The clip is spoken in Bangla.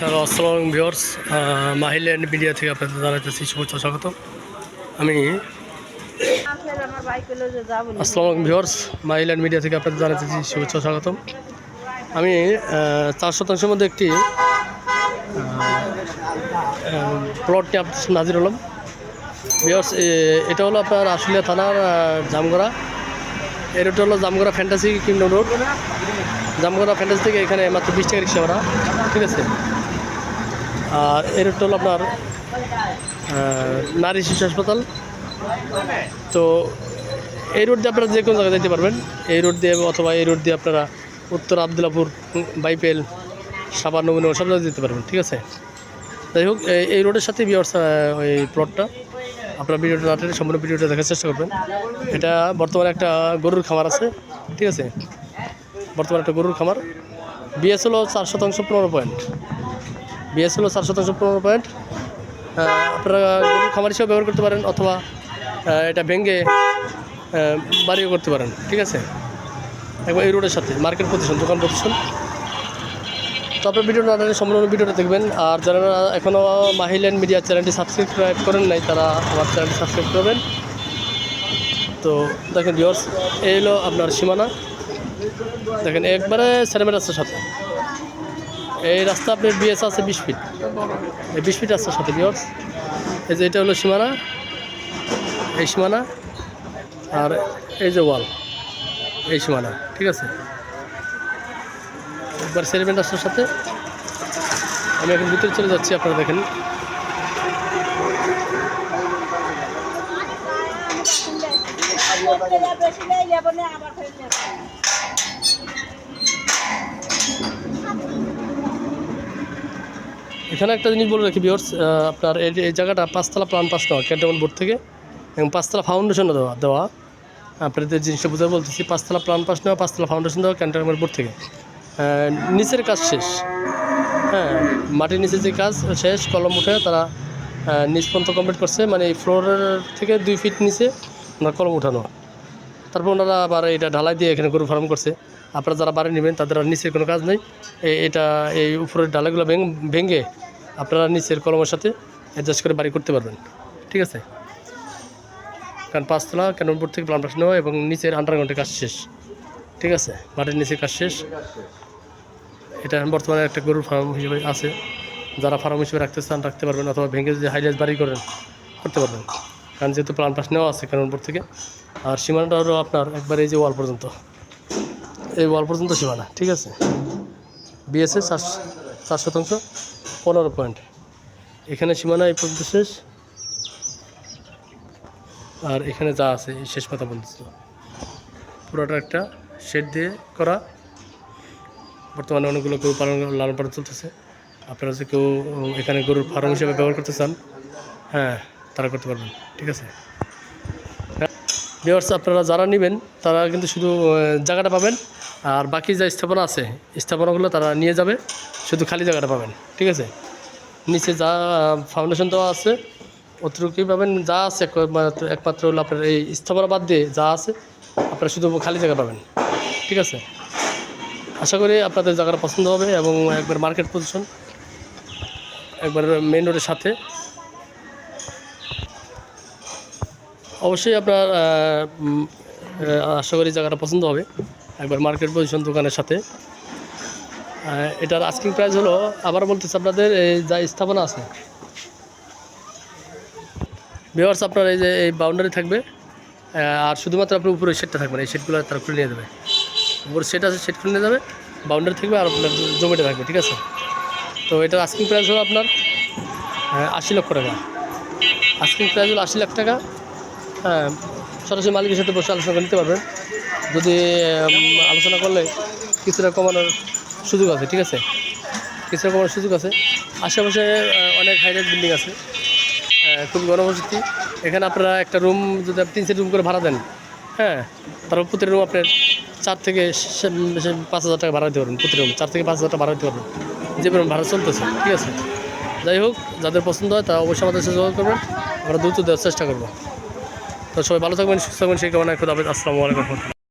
হ্যালো, আসসালামু আলাইকুম ভিউয়ার্স। মাহিল্যান্ড মিডিয়া থেকে আপনাদের জানাতেছি শুভেচ্ছা স্বাগত। আমি আসসালামু আলাইকুম ভিউয়ার্স, মাহিল্যান্ড মিডিয়া থেকে আপনাদের জানাতেছি শুভেচ্ছা স্বাগতম। আমি 4% মধ্যে একটি প্লট নিয়ে আপনাদের সামনে হাজির হলাম। ভিউয়ার্স, এটা হলো আপনার আশুলিয়া থানার জামগড়া। এই রোডটা হলো Jamgora fantasy kingdom road. Jamgora fantasy থেকে এখানে মাত্র 20 টাকা রিক্সা ভাড়া, ঠিক আছে। আর এই রোডটা হলো আপনার নারী শিশু হাসপাতাল। তো এই রোড দিয়ে আপনারা যে কোনো জায়গায় যেতে পারবেন। এই রোড দিয়ে অথবা এই রোড দিয়ে আপনারা উত্তর আবদুল্লাপুর, বাইপেল, সাবান, নবীনগর সব জায়গায় যেতে পারবেন, ঠিক আছে। যাই হোক, এই রোডের সাথে ভিউয়ার্স ওই প্লটটা আপনারা ভিডিওটা না টেনে সম্পূর্ণ ভিডিওটা দেখার চেষ্টা করবেন। এটা বর্তমানে একটা গরুর খামার আছে, ঠিক আছে। বর্তমানে একটা গরুর খামার। বিএস হলো 4% 15 পয়েন্ট। বিএস হলো 4% 15 পয়েন্ট। আপনারা গরুর খামার হিসেবে ব্যবহার করতে পারেন, অথবা এটা ভেঙে বাড়িও করতে পারেন, ঠিক আছে। একবার এই রোডের সাথে মার্কেট প্রতিষ্ঠান, দোকান প্রতিষ্ঠান। তো আপনার ভিডিওটা না জানেন সম্পূর্ণ ভিডিওটা দেখবেন। আর যারা এখনও মাহিল্যান্ড মিডিয়া চ্যানেলটি সাবস্ক্রাইব করেন নাই, তারা আমার চ্যানেলটি সাবস্ক্রাইব করবেন। তো দেখেন ভিউয়ার্স, এই হলো আপনার সীমানা। দেখেন একবারে সেরেমের রাস্তার সাথে এই রাস্তা আপনার বিএস আছে 20 ফিট। এই 20 ফিট রাস্তার সাথে ভিউয়ার্স, এই যে এটা হলো সীমানা, এই সীমানা, আর এই যে ওয়াল, এই সীমানা, ঠিক আছে। একবার সেরেমের রাস্তার সাথে। আমি এখন ভিতরে চলে যাচ্ছি, আপনারা দেখেন। এখানে একটা জিনিস বলে রাখি ভিউয়ার্স, আপনার এই জায়গাটা 5 তলা প্ল্যান পাস নেওয়া ক্যান্টনমেন্ট বোর্ড থেকে, এবং 5 তলা ফাউন্ডেশনও দেওয়া। আপনাদের জিনিসটা বুঝে বলতেছি, 5 তলা প্ল্যান পাস নেওয়া, 5 তলা ফাউন্ডেশন দেওয়া ক্যান্টনমেন্ট বোর্ড থেকে। নিচের কাজ শেষ, হ্যাঁ, মাটির নিচে যে কাজ শেষ, কলম উঠে তারা নিচ পর্যন্ত কমপ্লিট করছে। মানে এই ফ্লোরের থেকে 2 ফিট নিচে ওনার কলম উঠানো। তারপর ওনারা আবার এটা ঢালাই দিয়ে এখানে গরু ফার্ম করছে। আপনারা যারা বাড়ি নেবেন তাদের আর নিচের কোনো কাজ নেই। এটা এই উপরের ডালাগুলো ভেঙে আপনারা নিচের কলমের সাথে অ্যাডজাস্ট করে বাড়ি করতে পারবেন, ঠিক আছে। কারণ 5 তলা ক্যান্টনমেন্ট বোর্ড থেকে প্ল্যান পাস নেওয়া, এবং নিচের আন্ডারগ্রাউন্ডের কাজ শেষ, ঠিক আছে। মাটির নিচের কাজ শেষ। এটা বর্তমানে একটা গরুর ফার্ম হিসেবে আছে। যারা ফার্ম হিসেবে রাখতে চান রাখতে পারবেন, অথবা ভেঙে যদি হাইরাইজ বাড়ি করতে পারবেন। কারণ যেহেতু প্ল্যান পাস নেওয়া আছে ক্যান্টনমেন্ট বোর্ড থেকে। আর সীমানাটা হলো আপনার একবার এই যে ওয়াল পর্যন্ত, এই ওয়াল পর্যন্ত সীমানা, ঠিক আছে। BSA 4% 15 point. এখানে সীমানা এই পর্যন্ত শেষ, আর এখানে যা আছে এই শেষ পাতা পর্যন্ত। পুরোটা একটা শেড দিয়ে করা। বর্তমানে অনেকগুলো গরু লালন পালন চলতেছে। আপনারা যদি কেউ এখানে গরুর ফার্ম হিসেবে ব্যবহার করতে চান, হ্যাঁ, তারা করতে পারবেন, ঠিক আছে। ভিউয়ার্স, আপনারা যারা নেবেন তারা কিন্তু শুধু জায়গাটা পাবেন, আর বাকি যা স্থাপনা আছে স্থাপনাগুলো তারা নিয়ে যাবে, শুধু খালি জায়গাটা পাবেন, ঠিক আছে। নিচে যা ফাউন্ডেশন দেওয়া আছে অতটুকুই পাবেন। যা আছে একমাত্র হলো আপনার এই স্থাপনা বাদ দিয়ে যা আছে আপনারা শুধু খালি জায়গা পাবেন, ঠিক আছে। আশা করি আপনাদের জায়গাটা পছন্দ হবে, এবং একবার মার্কেট পজিশন, একবার মেইন রোডের সাথে। অবশ্যই আপনার আশা করি জায়গাটা পছন্দ হবে, একবার মার্কেট পজিশন দোকানের সাথে। এটার আস্কিং প্রাইস হলো, আবার বলতেছি আপনাদের, এই যা স্থাপনা আছে ভিউয়ার্স, আপনার এই যে এই বাউন্ডারি থাকবে, আর শুধুমাত্র আপনার উপরে শেডটা থাকবে না। এই শেডগুলো তারা খুলে নিয়ে যাবে। উপরে শেড আছে, শেড খুলে নিয়ে যাবে, বাউন্ডারি থাকবে, আর আপনার জমিটা থাকবে, ঠিক আছে। তো এটার আস্কিং প্রাইস হলো আপনার 80 লক্ষ টাকা। আস্কিং প্রাইস হলো 80 লাখ টাকা। হ্যাঁ, সরাসরি মালিকের সাথে বসে আলোচনা করে নিতে পারবেন। যদি আলোচনা করলে কিছুটা কমানোর সুযোগ আছে, ঠিক আছে। কিছুটা কমানোর সুযোগ আছে। আশেপাশে অনেক হাইরাইজ বিল্ডিং আছে, খুব ঘনবসতি। এখানে আপনারা একটা রুম যদি 3 রুম করে ভাড়া দেন, হ্যাঁ, তারপর প্রতি রুম আপনার 4 থেকে 5,000 টাকা ভাড়া দিতে পারবেন। প্রতি রুম 4 থেকে 5,000 টাকা ভাড়া দিতে পারবেন, যে পরিমাণ ভাড়া চলতেছে, ঠিক আছে। যাই হোক, যাদের পছন্দ হয় তারা অবশ্যই আমাদের সাথে যোগাযোগ করবেন। আমরা দ্রুত দেওয়ার চেষ্টা করবো। তো সবাই ভালো থাকবেন, সুস্থ থাকবেন, সেই কামনায়। খুদা হাফেজ। আসসালামু আলাইকুম।